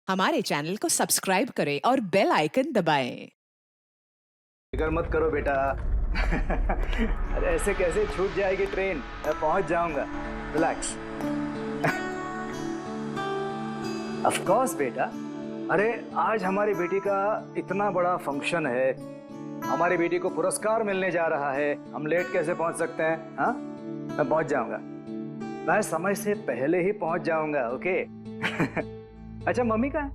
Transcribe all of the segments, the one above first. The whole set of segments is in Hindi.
हमारे चैनल को सब्सक्राइब करें और बेल आइकन दबाएं। फिक्र मत करो बेटा। अरे ऐसे कैसे छूट जाएगी ट्रेन, मैं पहुंच जाऊंगा। रिलैक्स। ऑफ कोर्स बेटा। अरे आज हमारी बेटी का इतना बड़ा फंक्शन है, हमारी बेटी को पुरस्कार मिलने जा रहा है, हम लेट कैसे पहुंच सकते हैं? हाँ, मैं पहुंच जाऊंगा, मैं समय से पहले ही पहुंच जाऊंगा। ओके। अच्छा मम्मी कहाँ है?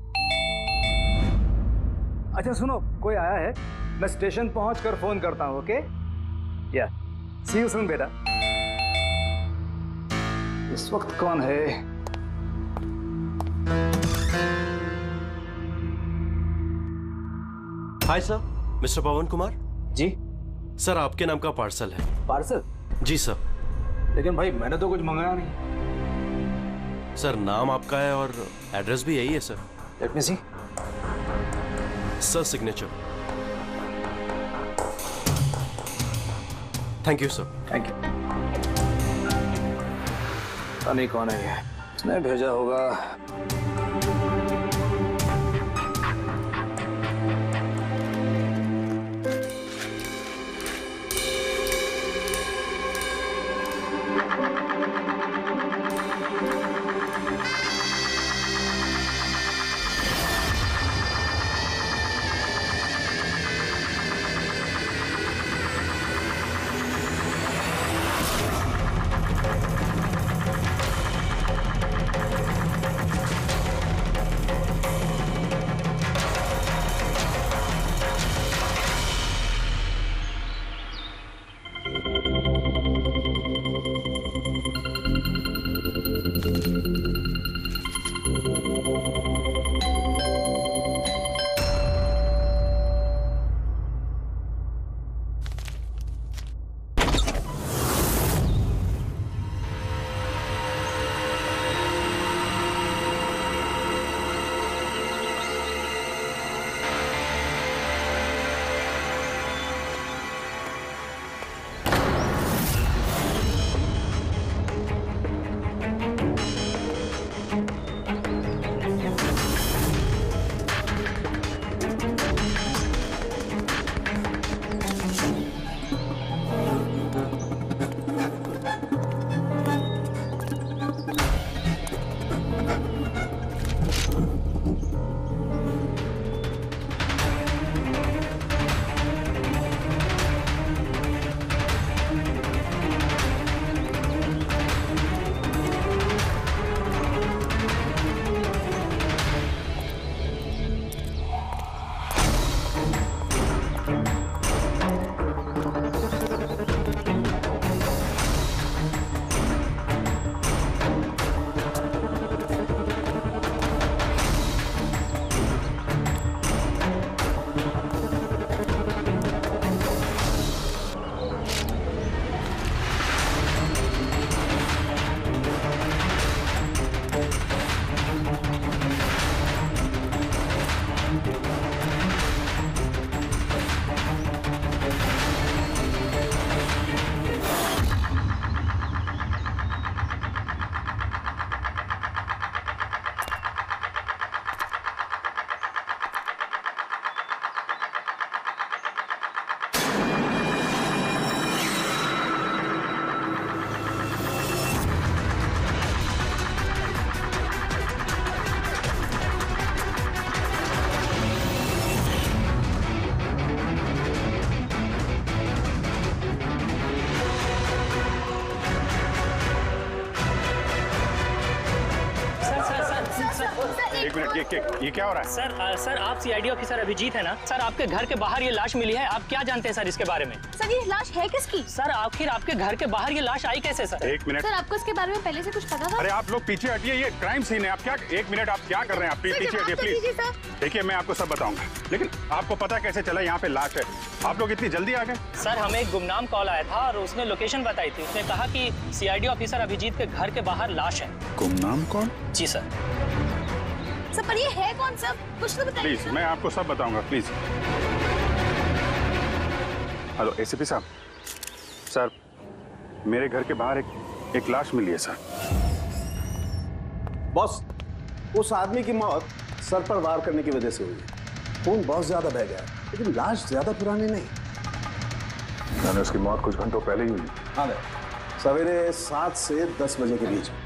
अच्छा सुनो, कोई आया है, मैं स्टेशन पहुंचकर फोन करता हूं। ओके, या सी यू सून बेटा। इस वक्त कौन है? हाय सर, मिस्टर पवन कुमार। जी सर आपके नाम का पार्सल है। पार्सल? जी सर। लेकिन भाई मैंने तो कुछ मंगाया नहीं। सर नाम आपका है और एड्रेस भी यही है sir. Let me see. Sir signature. Thank you sir. Thank you. पता नहीं कौन है ये, उसने भेजा होगा। एक मिनट, ये क्या हो रहा है? सर आप सीआईडी ऑफिसर अभिजीत है ना? सर आपके घर के बाहर ये लाश मिली है, आप क्या जानते हैं सर इसके बारे में? सर ये लाश है किसकी? सर आखिर आपके घर के बाहर ये लाश आई कैसे सर? एक मिनट। सर आपको इसके बारे में पहले से कुछ पता था? अरे आप लोग पीछे हटिए, ये क्राइम सीन है। आप क्या, एक मिनट, आप क्या कर रहे हैं? आप पीछे हटिए प्लीज। देखिए मैं आपको सब बताऊंगा, लेकिन आपको पता कैसे चला यहाँ पे लाश है? आप लोग इतनी जल्दी आ गए? सर हमें एक गुमनाम कॉल आया था और उसने लोकेशन बताई थी। उसने कहा कि सीआईडी ऑफिसर अभिजीत के घर के बाहर लाश है। गुमनाम कौन? जी सर। सर पर ये है कौन सर? कुछ तो बताइए। प्लीज मैं आपको सब बताऊंगा, प्लीज। हेलो एसीपी साहब। सर मेरे घर के बाहर एक लाश मिली है सर। बॉस, उस आदमी की मौत सर पर वार करने की वजह से हुई। खून बहुत ज्यादा बह गया, लेकिन लाश ज्यादा पुरानी नहीं। मैंने उसकी मौत कुछ घंटों पहले ही हुई। हाँ सवेरे 7 से 10 बजे के बीच में।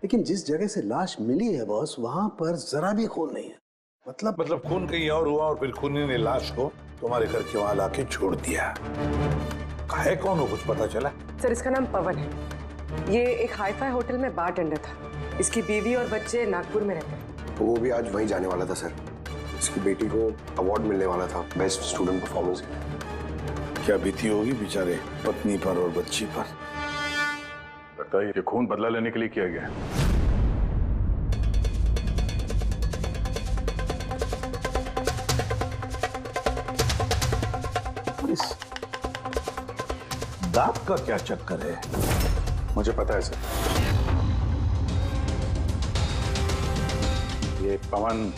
लेकिन जिस जगह से लाश मिली है बॉस, वहां पर जरा भी खून नहीं है। मतलब खून कहीं और हुआ और फिर खूनी ने लाश को तुम्हारे घर के वहां लाके छोड़ दिया। है कौन हो, कुछ पता चला? सर इसका नाम पवन है। ये एक हाईफाई होटल में बारटेंडर था। इसकी बीवी और बच्चे नागपुर में रहते हैं। तो वो भी आज वहीं जाने वाला था सर। इसकी बेटी को अवार्ड मिलने वाला था बेस्ट स्टूडेंट परफॉर्मेंस। क्या बीती होगी बेचारे पत्नी पर और बच्ची पर। लगता है ये खून बदला लेने के लिए किया गया है। दांत का क्या चक्कर है? मुझे पता है सर। ये पवन,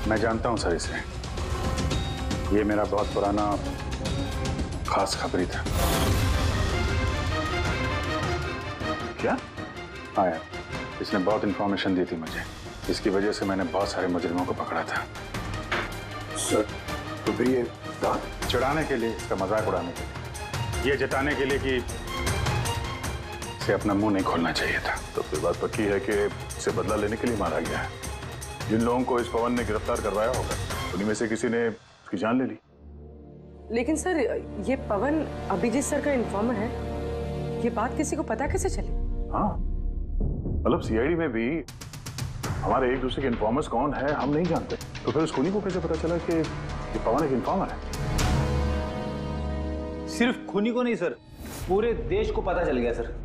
मैं जानता हूं सर इसे। ये मेरा बहुत पुराना खास खबरी था। क्या? हाँ यार, इसने बहुत इंफॉर्मेशन दी थी मुझे। इसकी वजह से मैंने बहुत सारे मुजरिमों को पकड़ा था। सर तो फिर ये दांत चिढ़ाने के लिए, इसका मजाक उड़ाने के लिए, ये जताने के लिए कि इसे अपना मुंह नहीं खोलना चाहिए था। तो फिर बात पक्की है कि इसे बदला लेने के लिए मारा गया है। जिन लोगों को इस पवन ने गिरफ्तार करवाया होगा, उन्हीं में से किसी ने उसकी जान ले ली। लेकिन सर ये पवन अभिजीत सर का इन्फॉर्मर है। ये बात किसी को पता कैसे चली? हाँ, मतलब सीआईडी में भी हमारे एक दूसरे के इन्फॉर्मर्स कौन है हम नहीं जानते। तो फिर उस खूनी को कैसे पता चला कि ये पवन एक इन्फॉर्मर है? सिर्फ खूनी को नहीं सर, पूरे देश को पता चल गया सर।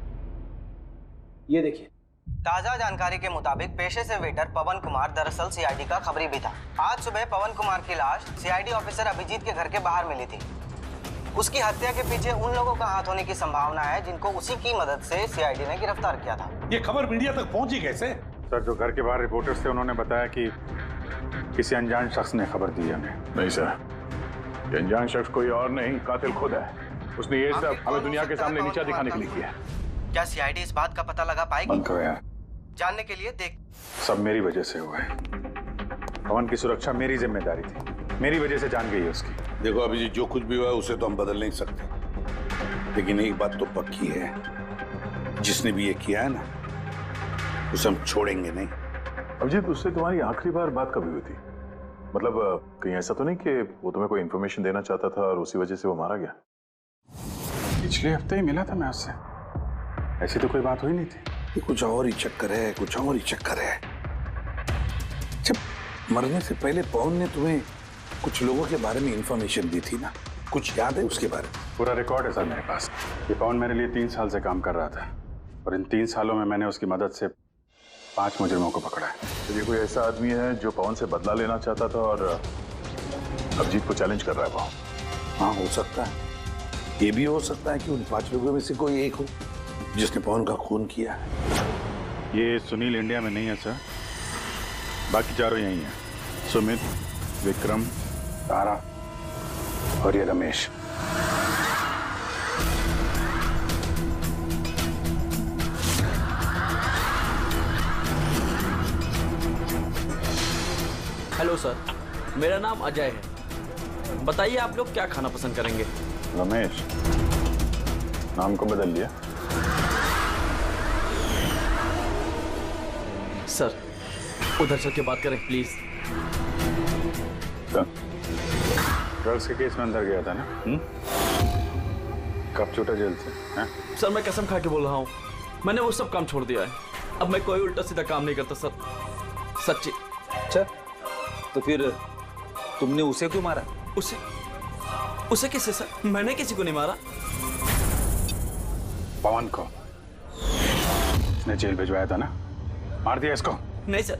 ये देखिए, ताजा जानकारी के मुताबिक पेशे से वेटर पवन कुमार दरअसल सीआईडी का खबरी भी था। आज सुबह पवन कुमार की लाश सीआईडी ऑफिसर अभिजीत के घर के बाहर मिली थी। उसकी हत्या के पीछे उन लोगों का हाथ होने की संभावना है जिनको उसी की मदद से सीआईडी ने गिरफ्तार किया था। ये खबर मीडिया तक पहुंची कैसे? सर, जो घर के बाहर रिपोर्टर्स थे उन्होंने बताया कि किसी अनजान शख्स ने खबर दी हमें। नहीं सर, ये अनजान शख्स कोई और नहीं, कातिल खुद है। उसने ये सब हमें दुनिया के सामने नीचा दिखाने के लिए किया है। क्या सीआईडी इस बात का पता लगा पाएगी? बंद करो यार। जानने के लिए देख। सब मेरी वजह से हुआ है। पवन की सुरक्षा मेरी जिम्मेदारी थी। मेरी वजह से जान गई है उसकी। देखो अभिजीत, जो कुछ भी हुआ है उसे तो हम बदल नहीं सकते, लेकिन एक बात तो पक्की है, जिसने भी ये किया है ना, उसे हम छोड़ेंगे नहीं। अभिजीत, उससे तुम्हारी आखिरी बार बात कभी हुई थी? मतलब कहीं ऐसा तो नहीं कि वो तुम्हें कोई इंफॉर्मेशन देना चाहता था और उसी वजह से वो मारा गया? पिछले हफ्ते ही मिला था मैं उससे। ऐसी तो कोई बात हुई नहीं थी। ये कुछ और ही चक्कर है, कुछ और ही चक्कर है। जब मरने से पहले पवन ने तुम्हें कुछ लोगों के बारे में इंफॉर्मेशन दी थी ना, कुछ याद है उसके बारे में? पूरा रिकॉर्ड है सर मेरे पास। ये पवन मेरे लिए 3 साल से काम कर रहा था और इन 3 सालों में मैंने उसकी मदद से 5 मुजरिमों को पकड़ा है। तो ये कोई ऐसा आदमी है जो पवन से बदला लेना चाहता था और अभिजीत को चैलेंज कर रहा है पवन? हाँ, हो सकता है। ये भी हो सकता है कि उन 5 लोगों में से कोई एक हो जिसने पवन का खून किया है। ये सुनील इंडिया में नहीं है सर, बाकी चारों यही हैं। सुमित, विक्रम, तारा और ये रमेश। हेलो सर, मेरा नाम अजय है। बताइए आप लोग क्या खाना पसंद करेंगे? रमेश, नाम को बदल लिया? सर, उधर चल के बात करें प्लीज। ड्रग्स के केस में अंदर गया था ना? कब छूटा जेल से? हैं? सर, मैं कसम खा के बोल रहा हूँ, मैंने वो सब काम छोड़ दिया है। अब मैं कोई उल्टा सीधा काम नहीं करता सर, सच्ची। अच्छा, तो फिर तुमने उसे क्यों मारा? उसे किसे सर? मैंने किसी को नहीं मारा। पवन को इसने जेल भिजवाया था ना, मार दिया इसको? नहीं सर,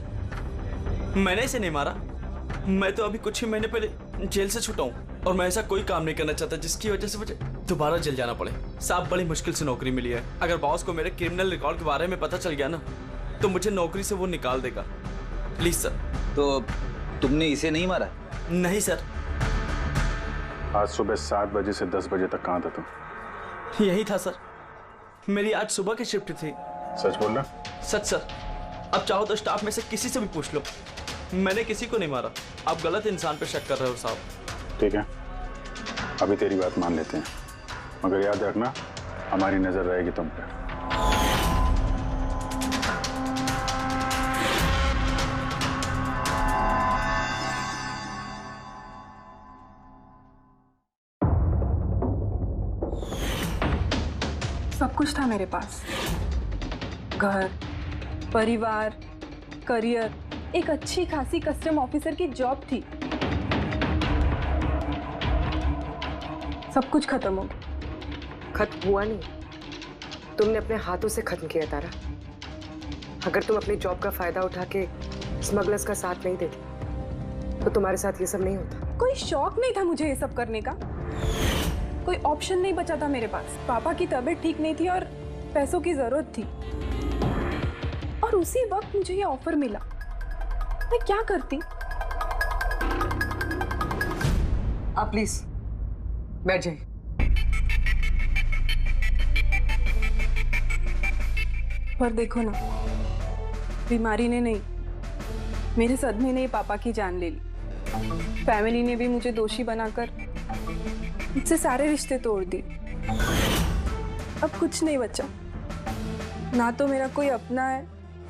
मैंने इसे नहीं मारा। मैं तो अभी कुछ ही महीने पहले जेल से छूटा हूँ और मैं ऐसा कोई काम नहीं करना चाहता जिसकी वजह से मुझे दोबारा जेल जाना पड़े। साहब, बड़ी मुश्किल से नौकरी मिली है। अगर बॉस को मेरे क्रिमिनल रिकॉर्ड के बारे में पता चल गया ना, तो मुझे नौकरी से वो निकाल देगा। Please sir. तो तुमने इसे नहीं मारा? नहीं सर। आज सुबह 7 बजे से 10 बजे तक कहाँ था तुम? यही था सर, मेरी आज सुबह की शिफ्ट थी। सच बोल रहा? सच सर। अब चाहो तो स्टाफ में से किसी से भी पूछ लो, मैंने किसी को नहीं मारा। आप गलत इंसान पे शक कर रहे हो साहब। ठीक है, अभी तेरी बात मान लेते हैं, मगर याद रखना हमारी नजर रहेगी तुम पे। सब कुछ था मेरे पास, घर, परिवार, करियर, एक अच्छी खासी कस्टम ऑफिसर की जॉब थी। सब कुछ खत्म हो गया। खत्म हुआ नहीं, तुमने अपने हाथों से खत्म किया तारा। अगर तुम अपनी जॉब का फायदा उठा के स्मगलर्स का साथ नहीं देती तो तुम्हारे साथ ये सब नहीं होता। कोई शौक नहीं था मुझे ये सब करने का, कोई ऑप्शन नहीं बचा था मेरे पास। पापा की तबीयत ठीक नहीं थी और पैसों की जरूरत थी, और उसी वक्त मुझे ये ऑफर मिला। मैं क्या करती? आप प्लीज बैठ जाइए। पर देखो ना, बीमारी ने नहीं, मेरे सदमे ने पापा की जान ले ली। फैमिली ने भी मुझे दोषी बनाकर मुझसे सारे रिश्ते तोड़ दिए। अब कुछ नहीं बचा, ना तो मेरा कोई अपना है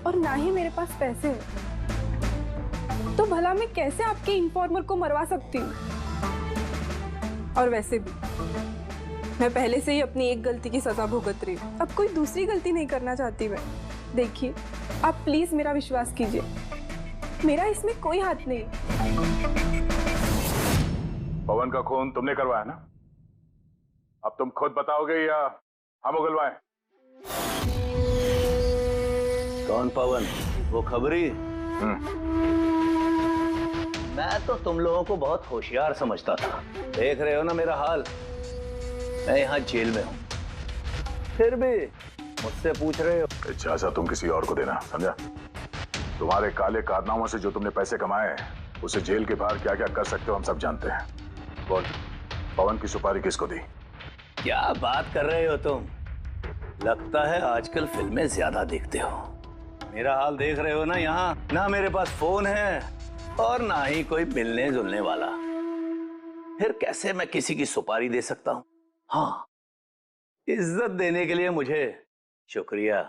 और ना ही मेरे पास पैसे हैं। तो भला मैं कैसे आपके इन्फॉर्मर को मरवा सकती हूँ? और वैसे भी मैं पहले से ही अपनी एक गलती की सजा भुगत रही हूँ, अब कोई दूसरी गलती नहीं करना चाहती मैं। देखिए, आप प्लीज मेरा विश्वास कीजिए, मेरा इसमें कोई हाथ नहीं। पवन का खून तुमने करवाया ना? अब तुम खुद बताओगे या हम उगलवाएं? कौन पवन? वो खबरी? मैं तो तुम लोगों को बहुत होशियार समझता था। देख रहे हो ना मेरा हाल, मैं यहाँ जेल में हूँ, फिर भी मुझसे पूछ रहे हो। इजाजत तुम किसी और को देना, समझा? तुम्हारे काले कारनामों से जो तुमने पैसे कमाए हैं, उसे जेल के बाहर क्या क्या कर सकते हो हम सब जानते हैं। बोल, पवन की सुपारी किसको दी? क्या बात कर रहे हो तुम? लगता है आजकल फिल्में ज्यादा देखते हो। मेरा हाल देख रहे हो ना, यहाँ ना मेरे पास फोन है और ना ही कोई मिलने जुलने वाला। फिर कैसे मैं किसी की सुपारी दे सकता हूँ? हाँ, इज्जत देने के लिए मुझे शुक्रिया।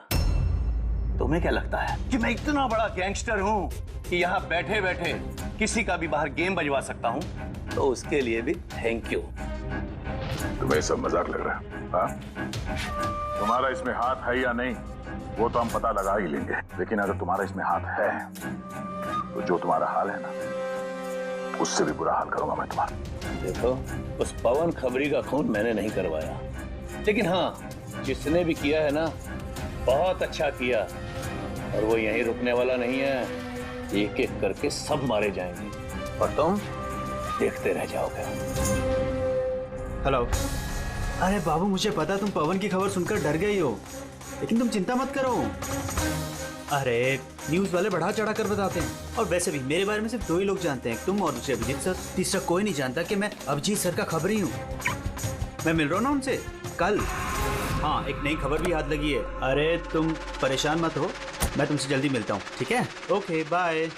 तुम्हें क्या लगता है कि मैं इतना बड़ा गैंगस्टर हूँ कि यहाँ बैठे बैठे किसी का भी बाहर गेम बजवा सकता हूँ? तो उसके लिए भी थैंक यू। तुम्हें सब मजाक लग रहा है? हाँ? तुम्हारा इसमें हाथ है या नहीं वो तो हम पता लगा ही लेंगे, लेकिन अगर तुम्हारा इसमें हाथ है तो जो तुम्हारा हाल है ना, उससे भी बुरा हाल करूंगा मैं तुम्हारा। देखो, उस पवन खबरी का खून मैंने नहीं करवाया, लेकिन हाँ, जिसने भी किया है ना, बहुत अच्छा किया। और वो यहीं रुकने वाला नहीं है, एक एक करके सब मारे जाएंगे और तुम देखते रह जाओगे। हेलो। अरे बाबू, मुझे पता तुम पवन की खबर सुनकर डर गई हो, लेकिन तुम चिंता मत करो। अरे न्यूज़ वाले बढ़ा चढ़ा कर बताते हैं, और वैसे भी मेरे बारे में सिर्फ 2 ही लोग जानते हैं, तुम और दूसरे अभिजीत सर। तीसरा कोई नहीं जानता कि मैं अभिजीत सर का खबरी हूँ। मैं मिल रहा हूँ ना उनसे कल। हाँ, एक नई खबर भी याद लगी है। अरे तुम परेशान मत हो, मैं तुमसे जल्दी मिलता हूँ, ठीक है? Okay, bye.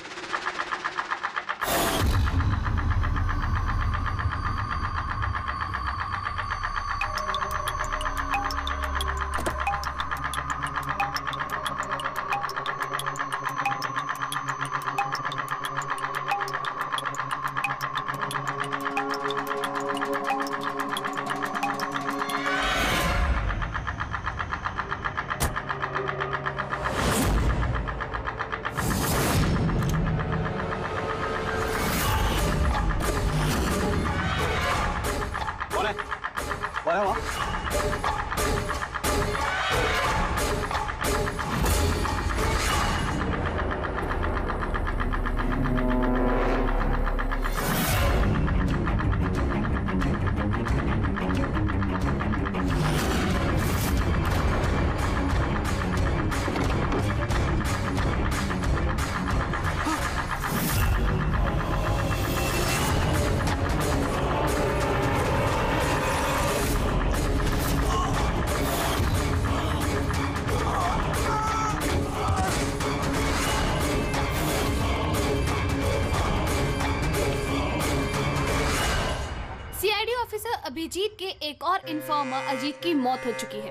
अभिजीत के एक और इन्फॉर्मर अजीत की मौत हो चुकी है।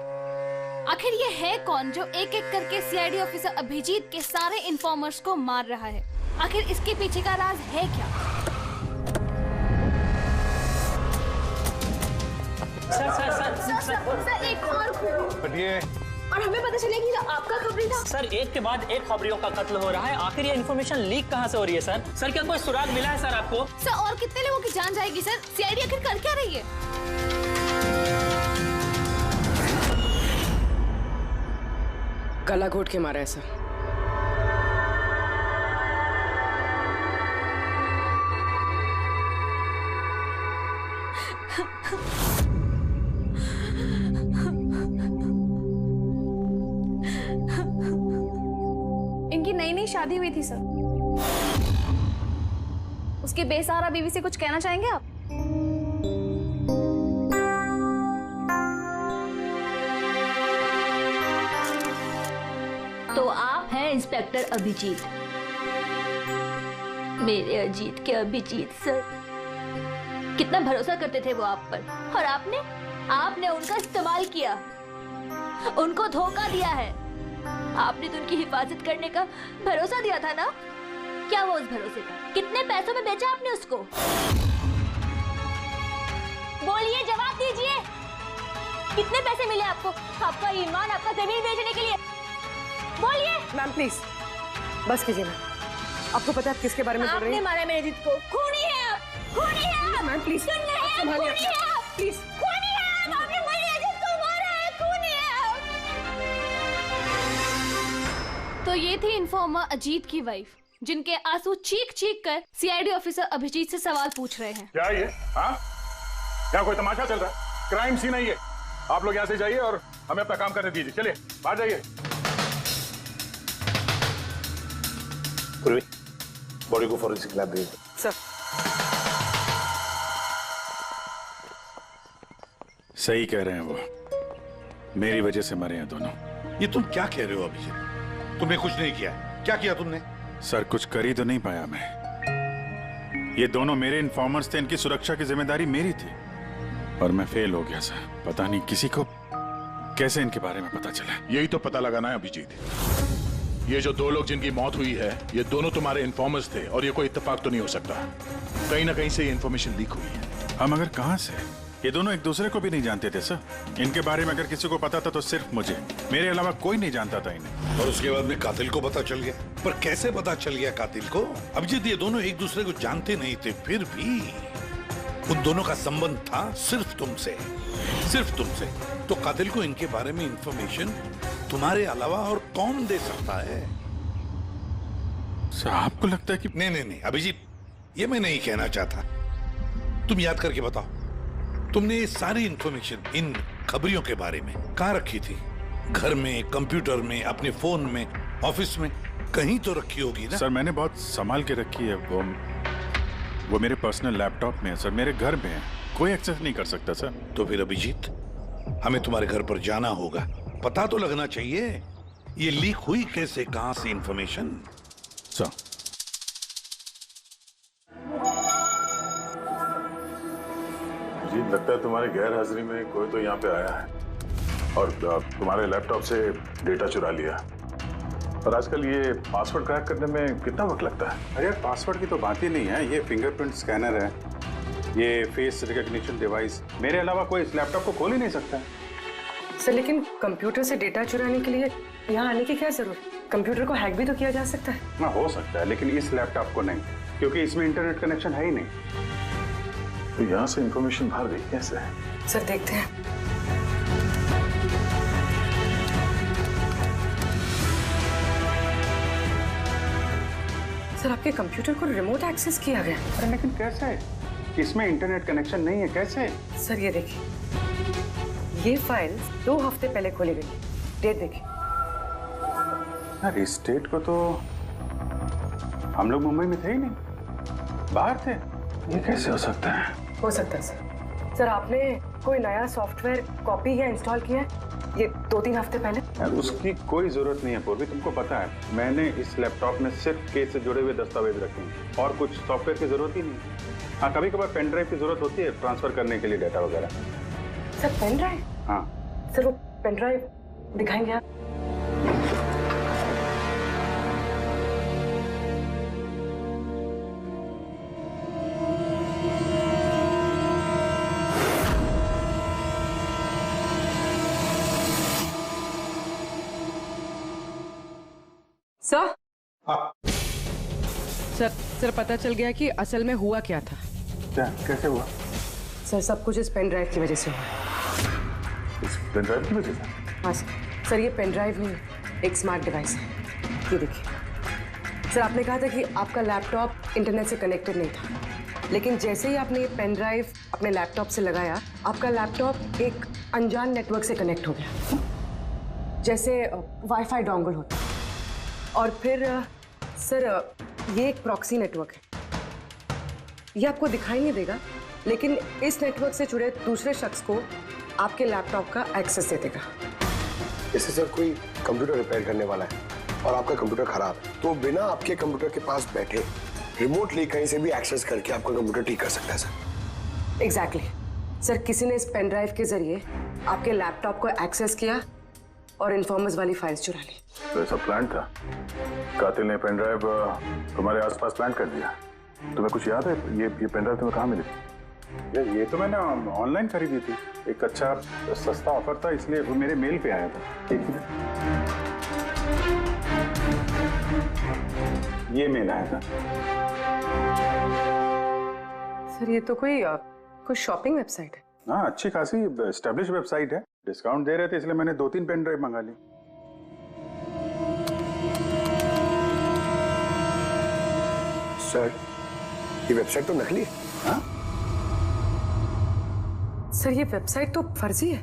आखिर ये है कौन जो एक एक करके सीआईडी ऑफिसर अभिजीत के सारे इन्फॉर्मर्स को मार रहा है? आखिर इसके पीछे का राज है क्या? सर एक और हमें पता चलेगा कि आपका खबरी था। सर एक के बाद एक खबरियों का कत्ल हो रहा है, आखिर ये इन्फॉर्मेशन लीक कहाँ से हो रही है सर? सर क्या कोई सुराग मिला है सर आपको? सर और कितने लोगों की जान जाएगी सर? सीआईडी आखिर कर क्या रही है? गला घोट के मारा है सर। इनकी नई नई शादी हुई थी सर। उसके बेसहारा बीवी से कुछ कहना चाहेंगे आप? तो आप हैं इंस्पेक्टर अभिजीत, मेरे अजीत के अभिजीत सर। कितना भरोसा करते थे वो आप पर, और आपने उनका इस्तेमाल किया, उनको धोखा दिया है। आपने तो उनकी हिफाजत करने का भरोसा दिया था ना? क्या वो उस भरोसे का? कितने पैसों में बेचा आपने उसको? बोलिए, जवाब दीजिए। कितने पैसे मिले आपको? आपका ईमान, आपका जमीन बेचने के लिए? बोलिए। मैम प्लीज बस कीजिए। मैम आपको पता है आप किसके बारे में बोल रही हैं? आपने मारा मेरे अजीत को। खूनी है आप, खूनी है आप। मैम प्लीज सुन रहे हैं? खूनी है आप, प्लीज। खूनी है आप, आपने मेरे अजीत को मारा है, खूनी है आप। तो ये थी इन्फॉर्मर अजीत की वाइफ, जिनके आंसू चीख चीख कर सीआईडी ऑफिसर अभिजीत से सवाल पूछ रहे हैं। क्या ये? हाँ, क्या कोई तमाशा चल रहा है? क्राइम सीन है ये। आप लोग यहाँ से जाइए और हमें अपना काम करने दीजिए। चलिए बाहर जाइए। पूर्वी, बॉडी को फॉरेंसिक लैब भेज दो। सर सही कह रहे हैं वो, मेरी वजह से मरे हैं दोनों। ये तुम क्या कह रहे हो अभिजीत? तुमने कुछ नहीं किया। क्या किया तुमने? सर कुछ कर ही तो नहीं पाया मैं। ये दोनों मेरे इन्फॉर्मर्स थे, इनकी सुरक्षा की जिम्मेदारी मेरी थी और मैं फेल हो गया सर। पता नहीं किसी को कैसे इनके बारे में पता चला। यही तो पता लगाना है अभिजीत। ये जो दो लोग जिनकी मौत हुई है, ये दोनों तुम्हारे इन्फॉर्मर्स थे और ये कोई इत्तेफाक तो नहीं हो सकता। कहीं ना कहीं से ये इन्फॉर्मेशन लीक हुई है। हम अगर कहां से? ये दोनों एक दूसरे को भी नहीं जानते थे सर। इनके बारे में अगर किसी को पता था तो सिर्फ मुझे, मेरे अलावा कोई नहीं जानता था इन्हें। और उसके बाद में कातिल को पता चल गया। पर कैसे पता चल गया कातिल को? अभिजीत ये दोनों एक दूसरे को जानते नहीं थे, फिर भी उन दोनों का संबंध था सिर्फ तुमसे, सिर्फ तुमसे। तो कातिल को इनके बारे में इंफॉर्मेशन तुम्हारे अलावा और कौन दे सकता है? सर आपको लगता है कि? नहीं अभिजीत, ये मैं नहीं कहना चाहता। तुम याद करके बताओ, तुमने ये सारी इंफॉर्मेशन इन खबरियों के बारे में कहाँ रखी थी? घर में, कंप्यूटर में, अपने फोन में, ऑफिस में, कहीं तो रखी होगी ना? सर मैंने बहुत संभाल के रखी है। वो मेरे पर्सनल लैपटॉप में है सर, मेरे घर में है, कोई एक्सेस नहीं कर सकता सर। तो फिर अभिजीत, हमें तुम्हारे घर पर जाना होगा, पता तो लगना चाहिए ये लीक हुई कैसे, कहां से इंफॉर्मेशन। सर जी लगता है तुम्हारी गैर हाजिरी में कोई तो यहाँ पे आया है और तुम्हारे लैपटॉप से डेटा चुरा लिया। और आजकल ये पासवर्ड क्रैक करने में कितना वक्त लगता है? अरे यार पासवर्ड की तो बात ही नहीं है। ये फिंगरप्रिंट स्कैनर है, ये फेस रिकॉग्निशन डिवाइस, मेरे अलावा कोई इस लैपटॉप को खोल ही नहीं सकता। सर लेकिन कंप्यूटर से डेटा चुराने के लिए यहाँ आने की क्या जरूरत? कंप्यूटर को हैक भी तो किया जा सकता है ना। हो सकता है लेकिन इस लैपटॉप को नहीं, क्योंकि इसमें इंटरनेट कनेक्शन है ही नहीं। तो यहाँ से इंफॉर्मेशन बाहर गई कैसे? सर देखते हैं। सर आपके कंप्यूटर को रिमोट एक्सेस किया गया। अरे लेकिन कैसे? इसमें इंटरनेट कनेक्शन नहीं है, कैसे? सर ये देखिए, ये फाइल 2 हफ्ते पहले खोली गई। डेट देखिए। यार इस डेट को तो हम लोग मुंबई में थे ही नहीं, बाहर थे। ये कैसे हो सकता है? हो सकता है सर। सर आपने कोई नया सॉफ्टवेयर कॉपी या इंस्टॉल किया है? ये 2-3 हफ्ते पहले? यार उसकी कोई जरूरत नहीं है पूर्वी, तुमको पता है मैंने इस लैपटॉप में सिर्फ केस से जुड़े हुए दस्तावेज रखे हैं और कुछ सॉफ्टवेयर की जरूरत ही नहीं। हाँ, कभी कभार पेन ड्राइव की जरूरत होती है ट्रांसफर करने के लिए डेटा वगैरह। Sir pen drive? हाँ सर वो पेन ड्राइव दिखाएंगे आप? सर सर सर पता चल गया कि असल में हुआ क्या था। क्या, कैसे हुआ? सर सब कुछ इस पेन ड्राइव की वजह से हुआ। इस पेन ड्राइव की वजह से? हाँ सर ये पेन ड्राइव नहीं, एक स्मार्ट डिवाइस है। ये देखिए सर, आपने कहा था कि आपका लैपटॉप इंटरनेट से कनेक्टेड नहीं था, लेकिन जैसे ही आपने ये पेन ड्राइव अपने लैपटॉप से लगाया, आपका लैपटॉप एक अनजान नेटवर्क से कनेक्ट हो गया, जैसे वाईफाई डोंगल होता है। और फिर सर ये एक प्रॉक्सी नेटवर्क है। ये आपको दिखाई नहीं देगा, लेकिन इस नेटवर्क से जुड़े दूसरे शख्स को आपके लैपटॉप का एक्सेस दे देगा। इससे सर कोई कंप्यूटर रिपेयर करने वाला है और आपका कंप्यूटर खराब है, तो बिना आपके कंप्यूटर के पास बैठे रिमोटली कहीं से भी एक्सेस करके आपका कंप्यूटर ठीक कर सकता है सर। एग्जैक्टली सर, किसी ने इस पेन ड्राइव के जरिए आपके लैपटॉप को एक्सेस किया और इन्फॉर्मर्स वाली फाइल्स चुरा ली। तो ऐसा प्लान था? कातिल ने पेन ड्राइव तुम्हारे आसपास प्लान कर दिया। तुम्हें कुछ याद है ये पेन ड्राइव तुम्हें कहाँ मिली? यार ये तो मैंने ऑनलाइन खरीदी थी, एक अच्छा सस्ता ऑफर था, इसलिए वो मेरे मेल पे आया था। एक मिनट, ये मेल आया था। सर ये तो कोई शॉपिंग वेबसाइट है। हाँ, अच्छी खासी एस्टेब्लिश वेबसाइट है, डिस्काउंट दे रहे थे इसलिए मैंने 2-3 पेन ड्राइव मंगा ली। सर ये वेबसाइट तो नकली है। हाँ? सर ये वेबसाइट तो फर्जी है।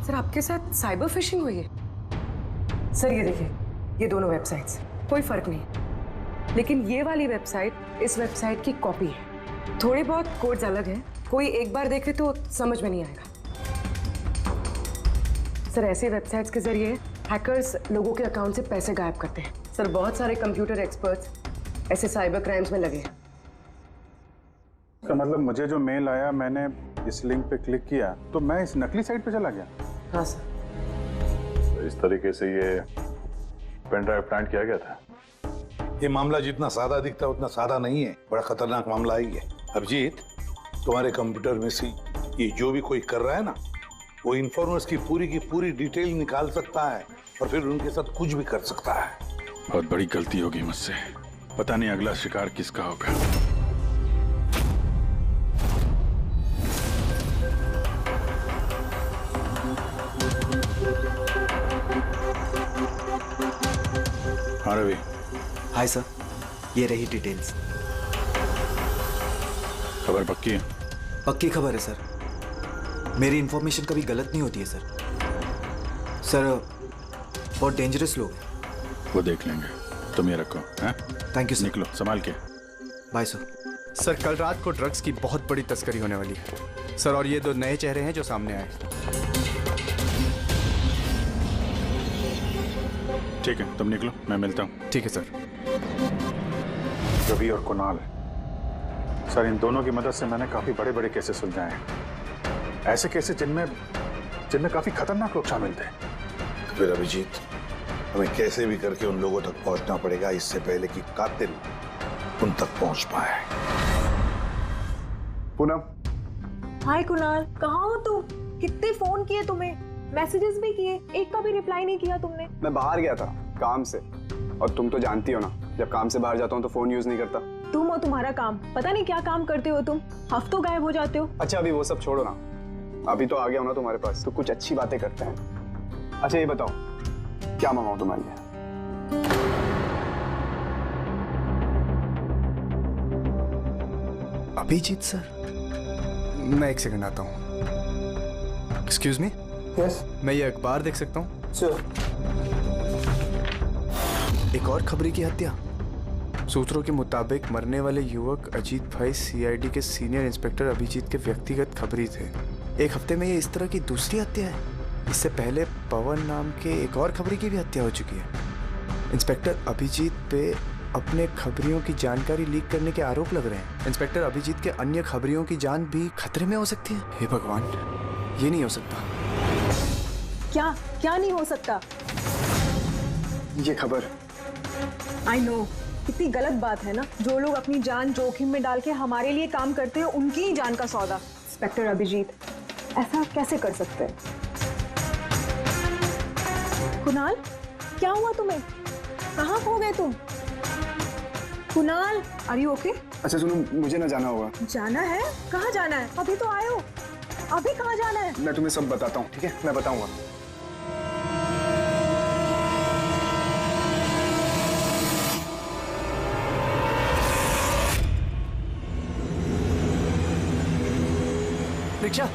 सर आपके साथ साइबर फिशिंग हुई है। सर ये देखिए, ये दोनों वेबसाइट्स, कोई फर्क नहीं, लेकिन ये वाली वेबसाइट इस वेबसाइट की कॉपी है। थोड़े बहुत कोड्स अलग हैं, कोई एक बार देखे तो समझ में नहीं आएगा। सर ऐसे वेबसाइट्स के जरिए हैकर्स लोगों के अकाउंट से पैसे गायब करते हैं। सर बहुत सारे कंप्यूटर एक्सपर्ट्स ऐसे साइबर क्राइम्स में लगे हैं। इसका मतलब मुझे जो मेल आया, मैंने इस लिंक पे क्लिक किया तो मैं इस नकली साइट पे चला गया। हाँ सर। तो इस तरीके से ये पेन ड्राइव प्लान किया गया था। ये मामला जितना सादा दिखता है उतना सादा नहीं है, बड़ा खतरनाक मामला ही है। अभिजीत, तुम्हारे कंप्यूटर में से ये जो भी कोई कर रहा है ना, वो इन्फॉर्मर्स की पूरी डिटेल निकाल सकता है और फिर उनके साथ कुछ भी कर सकता है। बहुत बड़ी गलती होगी मुझसे, पता नहीं अगला शिकार किसका होगा। हाँ रवि। हाय सर, ये रही डिटेल्स। खबर पक्की है? पक्की खबर है सर, मेरी इंफॉर्मेशन कभी गलत नहीं होती है सर। सर बहुत डेंजरस लोग हैं। वो देख लेंगे, तुम ये रखो। हैं? Thank you sir. निकलो, संभाल के। Bye sir. सर कल रात को ड्रग्स की बहुत बड़ी तस्करी होने वाली है सर, और ये 2 नए चेहरे हैं जो सामने आए। ठीक है, तुम निकलो, मैं मिलता हूँ। ठीक है सर। रवि और कुणाल, सर इन दोनों की मदद से मैंने काफी बड़े केसेस सुलझाए हैं, ऐसे केसेस जिनमें काफी खतरनाक लोग शामिल थे। तो फिर अभिजीत, हमें कैसे भी करके उन लोगों तक पहुंचना पड़ेगा इससे पहले कि कातिल उन तक पहुंच पाए। पूनम। हाय कुणाल, कहाँ हो तुम? कितने फोन किए तुम्हें, मैसेजेस भी किए, एक का भी रिप्लाई नहीं किया तुमने। मैं बाहर गया था काम से, और तुम तो जानती हो ना, जब काम से बाहर जाता हूँ तो फोन यूज नहीं करता। तुम और तुम्हारा काम, पता नहीं क्या काम करते हो तुम, हफ्तों गायब हो जाते हो। अच्छा अभी वो सब छोड़ो ना, अभी तो आ गया हो ना तुम्हारे पास, तो कुछ अच्छी बातें करते हैं। अच्छा ये बताओ, क्या मंगाऊं तुम्हारे लिए? अभिजीत सर, मैं 1 सेकंड आता हूँ। Excuse me. यस। मैं ये अखबार देख सकता हूँ? श्योर। एक और खबरी की हत्या। सूत्रों के मुताबिक मरने वाले युवक अजीत भाई सीआईडी के सीनियर इंस्पेक्टर अभिजीत के व्यक्तिगत खबरी थे। एक हफ्ते में ये इस तरह की दूसरी हत्या है। इससे पहले पवन नाम के एक और खबरी की भी हत्या हो चुकी है। इंस्पेक्टर अभिजीत पे अपने खबरियों की जानकारी लीक करने के आरोप लग रहे हैं। इंस्पेक्टर अभिजीत के अन्य खबरियों की जान भी खतरे में हो सकती है। हे भगवान, ये नहीं हो सकता। क्या क्या नहीं हो सकता? ये खबर आई नो, कितनी गलत बात है ना। जो लोग अपनी जान जोखिम में डाल के हमारे लिए काम करते हैं, उनकी ही जान का सौदा। इंस्पेक्टर अभिजीत ऐसा कैसे कर सकते हैं? कुणाल, क्या हुआ तुम्हें? कहाँ खो गए तुम? Kunal, are you okay? अच्छा सुनो, मुझे ना जाना होगा। जाना है? कहाँ जाना है? अभी तो आए हो, अभी कहाँ जाना है? मैं तुम्हें सब बताता हूँ, ठीक है? मैं बताऊंगा। रिक्शा,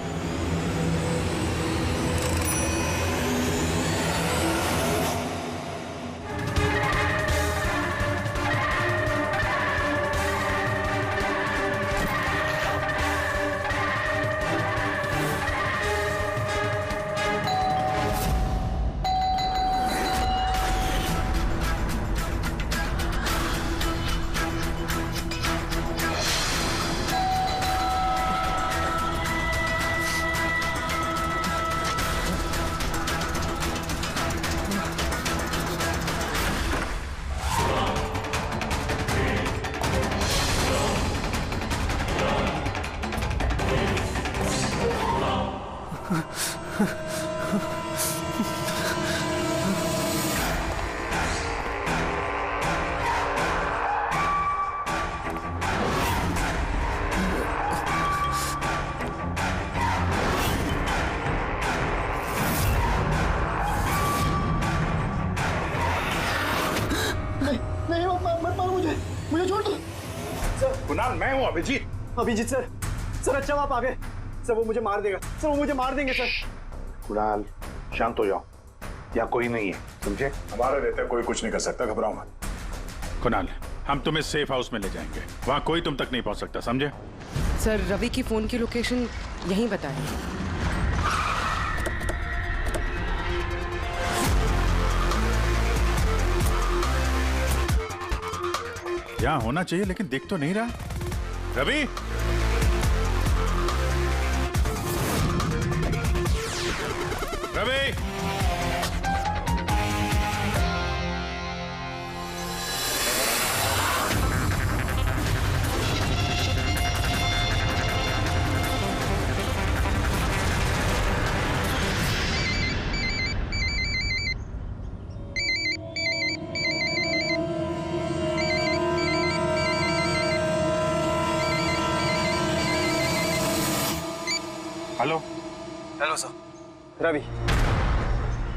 मुझे छोड़ दो सर। कुणाल, मैं हूँ अभिजीत। अभिजीत सर, सर अच्छा आप आ गए। सर वो मुझे मार देगा, सर वो मुझे मार देंगे सर। कुणाल, शांत हो जाओ, यहाँ कोई नहीं है, समझे? हमारे रहते कोई कुछ नहीं कर सकता, घबराओ मत। कुणाल, हम तुम्हें सेफ हाउस में ले जाएंगे, वहाँ कोई तुम तक नहीं पहुँच सकता, समझे? सर रवि की फोन की लोकेशन यहीं बताएं। यहाँ होना चाहिए लेकिन दिख तो नहीं रहा। Ravi, Ravi, hello. Hello sir. Ravi.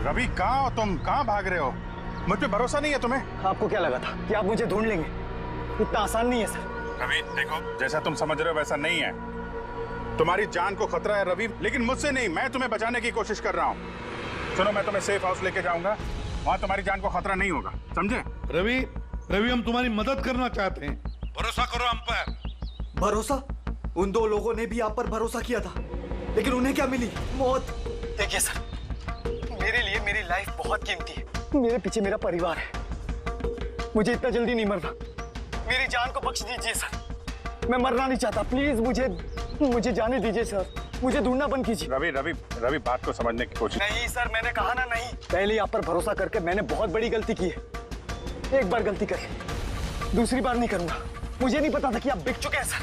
Ravi, कहाँ हो तुम? कहाँ भाग रहे हो? मुझ पे भरोसा नहीं है तुम्हें? आपको क्या लगा था कि आप मुझे ढूंढ लेंगे? इतना आसान नहीं है सर। रवि देखो, जैसा तुम समझ रहे हो वैसा नहीं है। तुम्हारी जान को खतरा है रवि, लेकिन मुझसे नहीं, मैं तुम्हें बचाने की कोशिश कर रहा हूँ। सुनो, मैं तुम्हें सेफ हाउस लेके जाऊंगा, वहाँ तुम्हारी जान को खतरा नहीं होगा, समझे? रवि, रवि हम तुम्हारी मदद करना चाहते हैं, भरोसा करो हम पर। भरोसा? उन दो लोगों ने भी आप पर भरोसा किया था, लेकिन उन्हें क्या मिली? मौत। देखिए सर, मेरे लिए मेरी लाइफ बहुत कीमती है। मेरे पीछे मेरा परिवार है। मुझे इतना जल्दी नहीं मरना। मेरी जान को बख्श दीजिए सर। मैं मरना नहीं चाहता, प्लीज मुझे जाने दीजिए सर। मुझे ढूंढना बंद कीजिए। रवि रवि रवि, बात को समझने की कोशिश। नहीं सर, मैंने कहा ना नहीं। पहले ही आप पर भरोसा करके मैंने बहुत बड़ी गलती की है। एक बार गलती कर ली, दूसरी बार नहीं करूंगा। मुझे नहीं पता था कि आप बिक चुके हैं सर।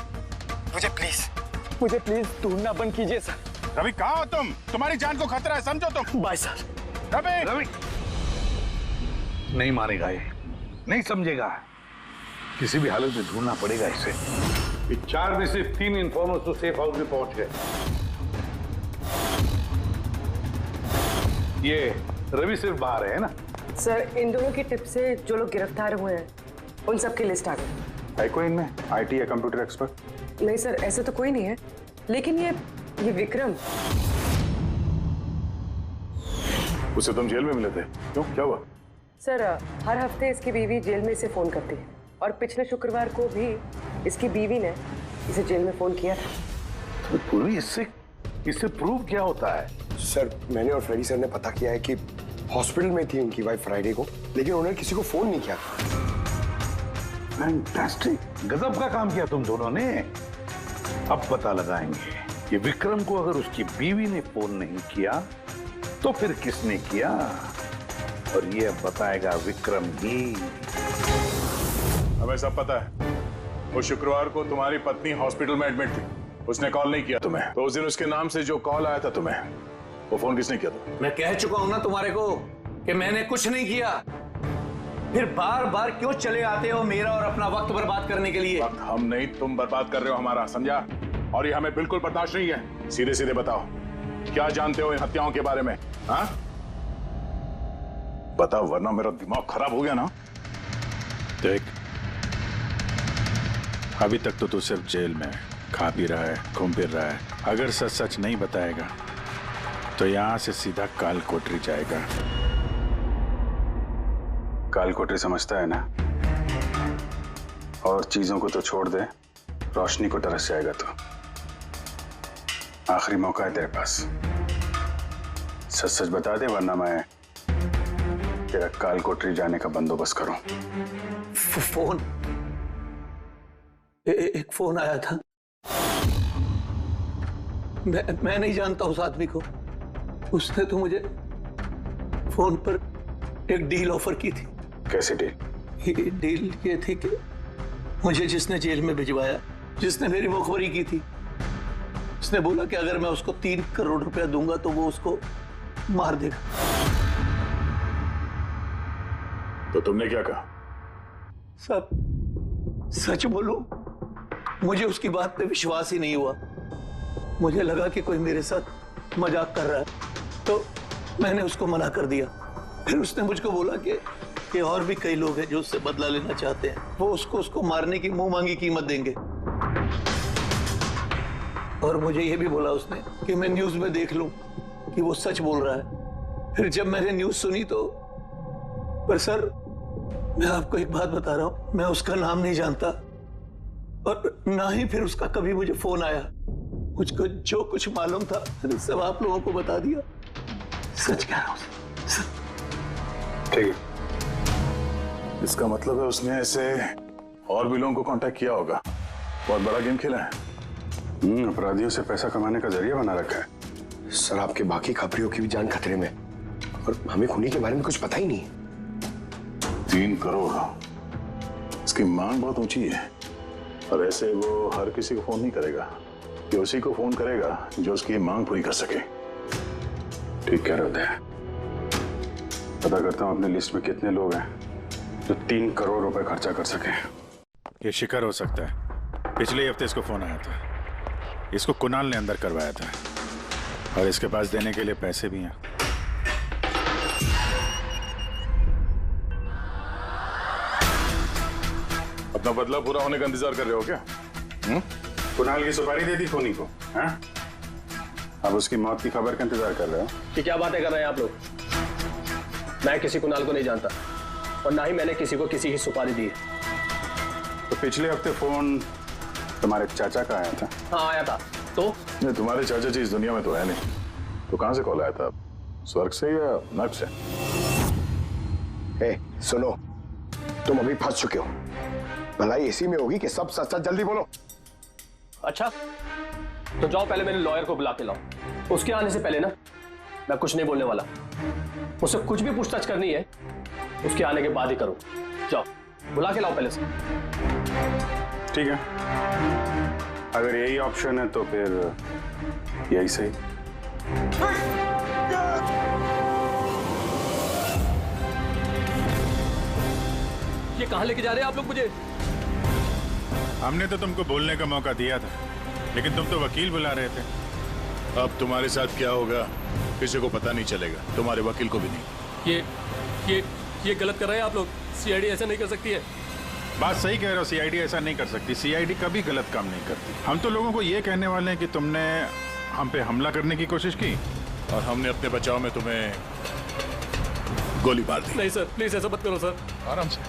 मुझे प्लीज ढूंढना बंद कीजिए सर। रवि, कहाँ हो तुम? तुम्हारी जान को खतरा है, समझो तुम। Bye sir. रवि, रवि नहीं मारेगा ये, नहीं समझेगा। किसी भी हालत में ढूंढना पड़ेगा इसे। 4 में से 3 इन्फॉर्मर्स तो सेफ हाउस में पहुंच गए। ये रवि सिर्फ बाहर है ना? सर इन दोनों की टिप से जो लोग गिरफ्तार हुए हैं उन सबकी लिस्ट आ गई। है कोई इनमें IT या कंप्यूटर एक्सपर्ट? नहीं सर, ऐसे तो कोई नहीं है, लेकिन ये विक्रम। उसे तुम जेल में मिले थे, क्यों, क्या हुआ? सर हर हफ्ते इसकी बीवी जेल में इसे फोन करती है, और पिछले शुक्रवार को भी इसकी बीवी ने इसे जेल में फोन किया था। तो पूर्वी इससे इससे प्रूव क्या होता है? सर मैंने और फ्रेडी सर ने पता किया है कि हॉस्पिटल में थी उनकी वाइफ फ्राइडे को, लेकिन उन्होंने किसी को फोन नहीं किया। फैंटास्टिक, गजब का काम किया तुम दोनों ने। अब पता लगाएंगे कि विक्रम को अगर उसकी बीवी ने फोन नहीं किया तो फिर किसने किया, और ये बताएगा विक्रम ही। हमें सब पता है, वो शुक्रवार को तुम्हारी पत्नी हॉस्पिटल में एडमिट थी, उसने कॉल नहीं किया तुम्हें, तो उस दिन उसके नाम से जो कॉल आया था तुम्हें, वो फोन किसने किया था? मैं कह चुका हूं ना तुम्हारे को कि मैंने कुछ नहीं किया, फिर बार बार क्यों चले आते हो मेरा और अपना वक्त बर्बाद करने के लिए? वक्त हम नहीं, तुम बर्बाद कर रहे हो हमारा, समझा? और ये हमें बिल्कुल बर्दाश्त नहीं है। सीधे सीधे बताओ, क्या जानते हो इन हत्याओं के बारे में? हाँ बताओ, वरना मेरा दिमाग खराब हो गया ना। देख, अभी तक तो तू सिर्फ जेल में खा पी रहा है, घूम फिर रहा है। अगर सच सच नहीं बताएगा तो यहां से सीधा काल कोठरी जाएगा। काल कोठरी समझता है ना? और चीजों को तो छोड़ दे, रोशनी को तरस जाएगा तो। आखिरी मौका है तेरे पास, सच सच बता दे, वरना मैं तेरा काल कोठरी जाने का बंदोबस्त करूं। फोन, एक फोन आया था। मैं नहीं जानता उस आदमी को। उसने तो मुझे फोन पर एक डील ऑफर की थी। कैसी डील? डील ये थी कि मुझे जिसने जेल में भिजवाया, जिसने मेरी मुखबरी की थी, उसने बोला कि अगर मैं उसको 3 करोड़ रुपया दूंगा तो वो उसको मार देगा। तो तुमने क्या कहा? सब सच बोलूं, मुझे उसकी बात पे विश्वास ही नहीं हुआ। मुझे लगा कि कोई मेरे साथ मजाक कर रहा है, तो मैंने उसको मना कर दिया। फिर उसने मुझको बोला कि और भी कई लोग हैं जो उससे बदला लेना चाहते हैं, वो उसको मारने की मुंह मांगी कीमत देंगे। और मुझे ये भी बोला उसने कि मैं न्यूज में देख लूं कि वो सच बोल रहा है। फिर जब मैंने न्यूज सुनी तो, पर सर मैं आपको एक बात बता रहा हूं, मैं उसका नाम नहीं जानता और ना ही फिर उसका कभी मुझे फोन आया। मुझको जो कुछ मालूम था मैंने सब आप लोगों को बता दिया। सच कह रहा हूं। ठीक है, इसका मतलब है उसने ऐसे और भी लोगों को कांटेक्ट किया होगा। बहुत बड़ा गेम खेला है। अपराधियों से पैसा कमाने का जरिया बना रखा है। सर आपके बाकी खबरियों की भी जान खतरे में, और हमें खूनी के बारे में कुछ पता ही नहीं है। 3 करोड़, इसकी मांग बहुत ऊंची है, और ऐसे वो हर किसी को फोन नहीं करेगा, कि उसी को फोन करेगा जो उसकी मांग पूरी कर सके। ठीक कह रहे हो। पता करता हूं अपनी लिस्ट में कितने लोग हैं जो 3 करोड़ रुपए खर्चा कर सके। ये शिखर हो सकता है। पिछले हफ्ते इसको फोन आया था, इसको कुणाल ने अंदर करवाया था, और इसके पास देने के लिए पैसे भी हैं। अपना बदला पूरा होने का इंतजार कर रहे हो क्या? कुणाल की सुपारी दे दी खूनी को, हाँ? अब उसकी मौत की खबर का इंतजार कर रहे हो? कि क्या बातें कर रहे हैं आप लोग? मैं किसी कुणाल को नहीं जानता, और ना ही मैंने किसी को किसी की सुपारी दी। तो पिछले हफ्ते फोन तुम्हारे चाचा का आया था? हाँ आया था। तो नहीं, तुम्हारे चाचा जी इस दुनिया में तो है नहीं, तो कहां से कॉल आया था? स्वर्ग से या नर्क से? सुनो, तुम अभी फंस चुके हो। भलाई इसी में होगी कि सब सच सच जल्दी बोलो। अच्छा, तो जाओ पहले मेरे लॉयर को बुला के लाओ। उसके आने से पहले ना मैं कुछ नहीं बोलने वाला। मुझसे कुछ भी पूछताछ करनी है उसके आने के बाद ही करूं। जाओ बुला के लाओ पहले से। ठीक है, अगर यही ऑप्शन है तो फिर यही सही। ये कहां लेके जा रहे हैं आप लोग मुझे? हमने तो तुमको बोलने का मौका दिया था, लेकिन तुम तो वकील बुला रहे थे। अब तुम्हारे साथ क्या होगा किसी को पता नहीं चलेगा, तुम्हारे वकील को भी नहीं। ये गलत कर रहे हैं आप लोग। सीआईडी ऐसा नहीं कर सकती है। बात सही कह रहे हो, सीआईडी ऐसा नहीं कर सकती। सीआईडी कभी गलत काम नहीं करती। हम तो लोगों को ये कहने वाले हैं कि तुमने हम पे हमला करने की कोशिश की और हमने अपने बचाव में तुम्हें गोली मार दी। नहीं सर, प्लीज ऐसा मत करो सर। आराम से।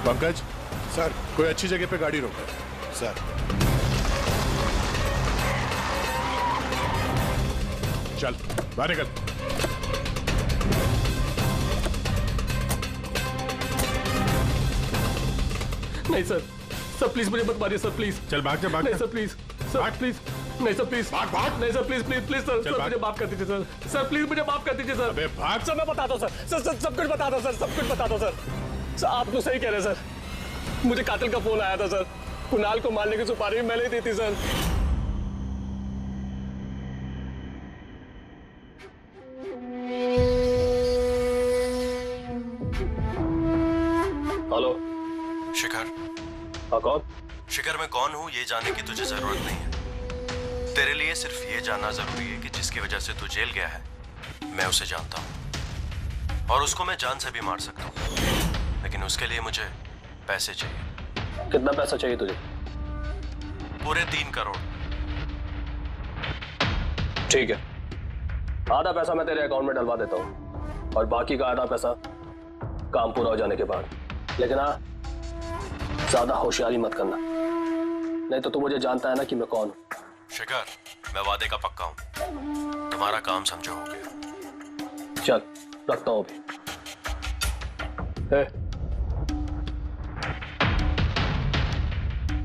पंकज सर, कोई अच्छी जगह पे गाड़ी रोको। सर चल बाहर निकल। नहीं सर, सर प्लीज मुझे मत मारिए सर, प्लीज। चल भाग जा, भाग नहीं जा। सर प्लीज, सर प्लीज, नहीं सर प्लीज, भाग भाग। नहीं sir please please please sir, चल, सर भाग। मुझे माफ कर दीजिए सर, सर प्लीज मुझे माफ कर दीजिए सर। अबे भाग। सर मैं बताता हूँ सर, सर सब कुछ बता दो सर, सब कुछ बता दो सर। सर आप तो सही कह रहे हैं सर, मुझे कातिल का फोन आया था सर, कुणाल को मारने की सुपारी मैंने ही दी थी सर। हेलो शिखर। हाँ कौन? शिखर मैं कौन हूँ ये जानने की तुझे जरूरत नहीं है। तेरे लिए सिर्फ ये जानना जरूरी है कि जिसकी वजह से तू जेल गया है मैं उसे जानता हूँ और उसको मैं जान से भी मार सकता हूँ, लेकिन उसके लिए मुझे पैसे चाहिए। कितना पैसा चाहिए तुझे? पूरे 3 करोड़। ठीक है, आधा पैसा मैं तेरे अकाउंट में डलवा देता हूँ और बाकी का आधा पैसा काम पूरा हो जाने के बाद। लेकिन हाँ, ज्यादा होशियारी मत करना, नहीं तो तू मुझे जानता है ना कि मैं कौन हूं। शिखर मैं वादे का पक्का हूँ, तुम्हारा काम समझो हो गया। चल रखता हूँ अभी।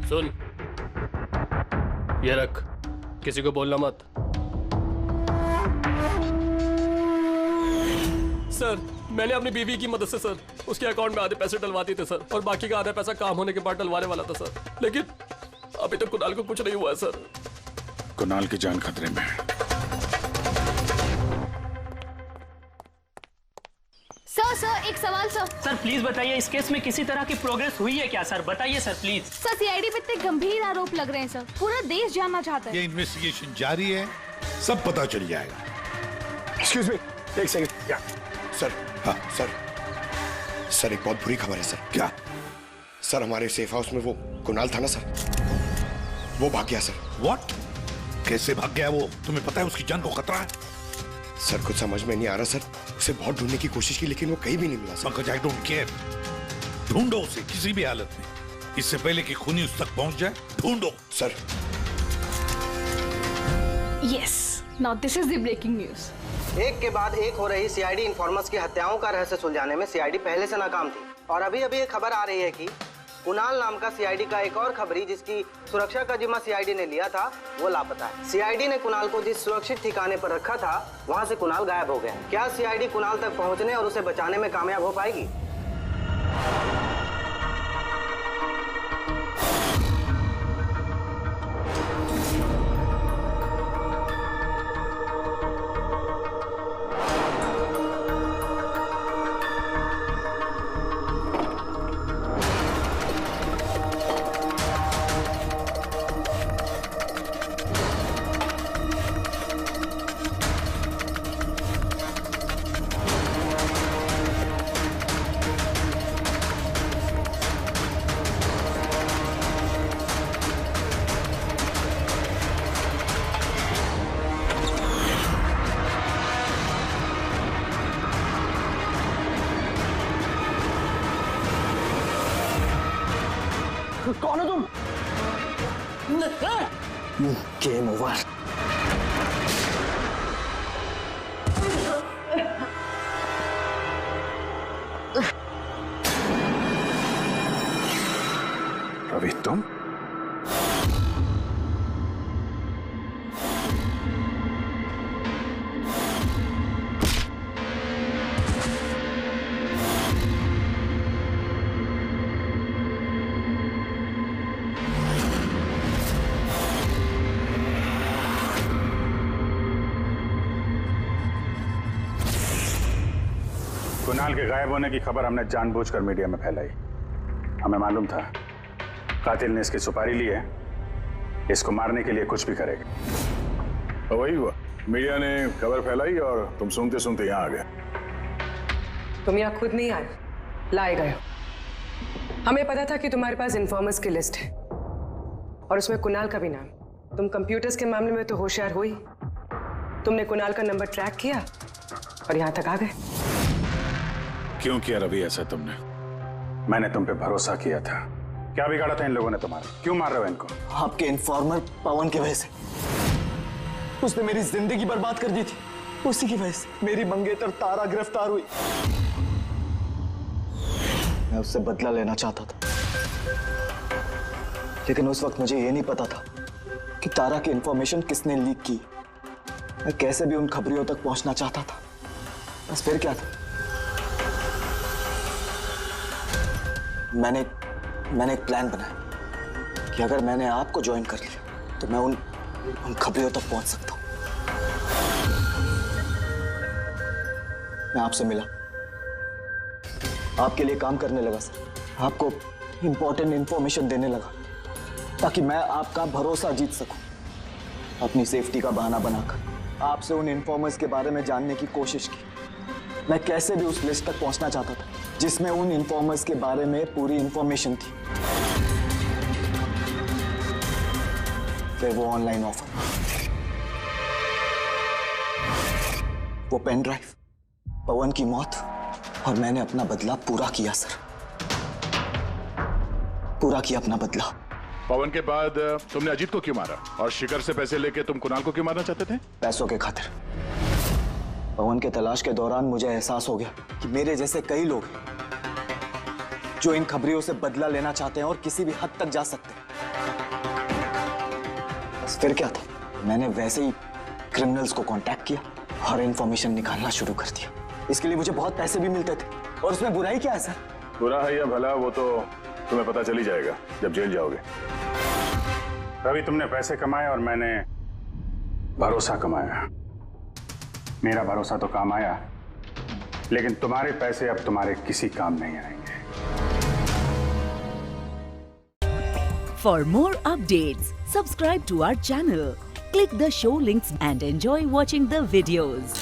सुन, ये रख, किसी को बोलना मत। सर मैंने अपनी बीवी की मदद से सर उसके अकाउंट में आधे पैसे डलवा दिए थे सर, और बाकी का आधा पैसा काम होने के बाद डलवाने वाला था सर, लेकिन अभी तक कुणाल को कुछ नहीं हुआ है सर। कुणाल की जान खतरे में है। सर एक सवाल सर। सर प्लीज बताइए, इस केस में किसी तरह की प्रोग्रेस हुई है क्या सर? बताइए सर प्लीज। सर सीआईडी पे इतने गंभीर आरोप लग रहे हैं सर, पूरा देश जानना चाहता है। ये इन्वेस्टिगेशन जारी है, सब पता चल जाएगा। एक्सक्यूज मी, एक सेकंड। या सर, हाँ सर एक बहुत बुरी खबर है सर। क्या? सर हमारे सेफ हाउस में वो कुणाल था ना सर, वो भाग गया सर। व्हाट? कैसे भाग गया वो? तुम्हें पता है उसकी जान को खतरा है? सर कुछ समझ में नहीं आ रहा सर, उसे बहुत ढूंढने की कोशिश की लेकिन वो कहीं भी नहीं मिला sir. Pankaj I don't care, ढूंढो उसे किसी भी हालत में, इससे पहले कि खूनी उस तक पहुंच जाए। ढूंढो sir. Yes, now this is the breaking news. एक के बाद एक हो रही सीआईडी इन्फॉर्मर्स की हत्याओं का रहस्य सुलझाने में सीआईडी पहले से नाकाम थी, और अभी अभी ये खबर आ रही है कि कुणाल नाम का सीआईडी का एक और खबरी जिसकी सुरक्षा का जिम्मा सीआईडी ने लिया था वो लापता है। सीआईडी ने कुणाल को जिस सुरक्षित ठिकाने पर रखा था वहां से कुणाल गायब हो गया। क्या सीआईडी कुणाल तक पहुंचने और उसे बचाने में कामयाब हो पाएगी? कौन हो तुम? Game over. रवि तुम? कुणाल के गायब होने की खबर हमने जानबूझकर मीडिया में फैलाई। हमें मालूम था कातिल ने इसकी सुपारी ली है, इसको मारने के लिए कुछ भी करेगा। तो वही हुआ, मीडिया ने खबर फैलाई और तुम सुनते सुनते यहाँ आ गए। तुम यहाँ खुद नहीं आए, लाए गए। हमें पता था कि तुम्हारे पास इन्फॉर्मर्स की लिस्ट है और उसमें कुणाल का भी नाम। तुम कंप्यूटर्स के मामले में तो होशियार हुई, तुमने कुणाल का नंबर ट्रैक किया और यहाँ तक आ गए। क्यों किया रवि ऐसा तुमने? मैंने तुम पे भरोसा किया था। क्या बिगाड़ा था इन लोगों ने तुम्हारा? क्यों मार रहे हो इनको? आपके इन्फॉर्मर पवन की वजह से। उसने मेरी जिंदगी बर्बाद कर दी थी। उसी की वजह से मेरी मंगेतर तारा गिरफ्तार हुई। मैं उससे बदला लेना चाहता था, लेकिन उस वक्त मुझे यह नहीं पता था कि तारा की इंफॉर्मेशन किसने लीक की। मैं कैसे भी उन खबरियों तक पहुंचना चाहता था। बस फिर क्या था, मैंने एक प्लान बनाया कि अगर मैंने आपको ज्वाइन कर लिया तो मैं उन खबरियों तक पहुंच सकता हूं। मैं आपसे मिला, आपके लिए काम करने लगा सर, आपको इंपॉर्टेंट इंफॉर्मेशन देने लगा ताकि मैं आपका भरोसा जीत सकूं। अपनी सेफ्टी का बहाना बनाकर आपसे उन इन्फॉर्मर्स के बारे में जानने की कोशिश की। मैं कैसे भी उस लिस्ट तक पहुंचना चाहता था जिसमें उन इन्फॉर्मर्स के बारे में पूरी इंफॉर्मेशन थी। फिर वो ऑनलाइन ऑफर, वो पेन ड्राइव, पवन की मौत, और मैंने अपना बदला पूरा किया सर, पूरा किया अपना बदला। पवन के बाद तुमने अजीत को क्यों मारा, और शिखर से पैसे लेके तुम कुणाल को क्यों मारना चाहते थे? पैसों के खातिर। पवन के तलाश के दौरान मुझे एहसास हो गया कि मेरे जैसे कई लोग हैं जो इन खबरियों से बदला लेना चाहते हैं और किसी भी हद तक जा सकते हैं। बस फिर क्या था, मैंने वैसे ही क्रिमिनल्स को कांटेक्ट किया और इंफॉर्मेशन निकालना शुरू कर दिया। इसके लिए मुझे बहुत पैसे भी मिलते थे, और उसमें बुराई क्या है सर? बुरा है या भला वो तो तुम्हें पता चल ही जाएगा जब जेल जाओगे। रवि, तुमने पैसे कमाए और मैंने भरोसा कमाया। मेरा भरोसा तो काम आया, लेकिन तुम्हारे पैसे अब तुम्हारे किसी काम नहीं आएंगे। For more updates, subscribe to our channel, click the show links and enjoy watching the videos.